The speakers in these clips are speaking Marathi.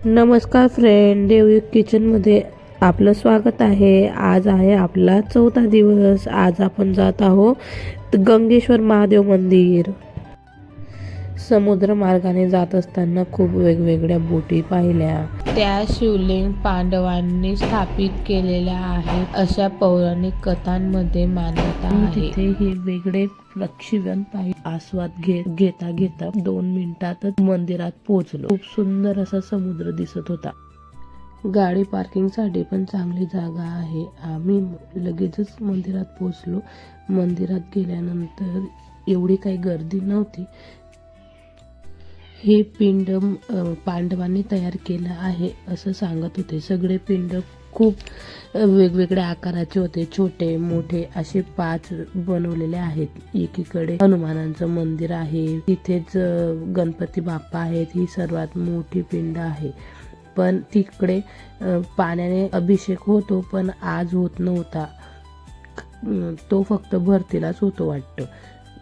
नमस्कार फ्रेंड, देवयुग किचनमध्ये आपलं स्वागत आहे. आज आहे आपला 4था दिवस. आज आपण जात आहोत गंगेश्वर महादेव मंदिर. समुद्र मार्गाने जात असताना खूप वेगवेगळ्या बोटी पाहिल्या. त्या शिवलिंग पांडवांनी स्थापित केलेल्या आहेत अशा पौराणिक कथांमध्ये मान्यता आहे. तिथे हे वेगळे प्रक्षिपण आस्वाद घेता 2 मिनिटातच मंदिरात पोहोचलो. खूप सुंदर असा समुद्र दिसत होता. गाडी पार्किंगसाठी पण चांगली जागा आहे. आम्ही लगेचच मंदिरात पोहोचलो. मंदिरात गेल्यानंतर एवढी काही गर्दी नव्हती. हे पिंड पांडवांनी तयार केलं आहे असं सांगत होते. सगळे पिंड खूप वेगवेगळ्या आकाराचे होते. छोटे मोठे असे 5 बनवलेले आहेत. एकीकडे हनुमानांचं मंदिर आहे, तिथेच गणपती बाप्पा आहेत. ही सर्वात मोठी पिंड आहे. पण तिकडे पाण्याने अभिषेक होतो, पण आज होत नव्हता. तो फक्त भरतीलाच होतो वाटतं.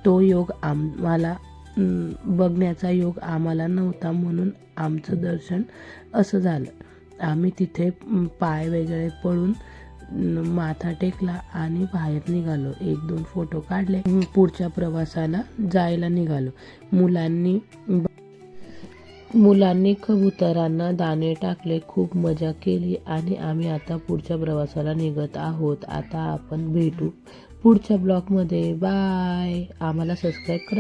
तो योग आम्हाला बघण्याचा योग आम्हाला नव्हता, म्हणून आमचं दर्शन असं झालं. आम्ही तिथे पाय वगैरे पडून माथा टेकला आणि बाहेर निघालो. 1-2 फोटो काढले. पुढच्या प्रवासाला जायला निघालो. मुलांनी कबुतरांना दाणे टाकले, खूप मजा केली आणि आम्ही आता पुढच्या प्रवासाला निघत आहोत. आता आपण भेटू पुढच्या ब्लॉगमध्ये. बाय. आम्हाला सबस्क्राईब करा.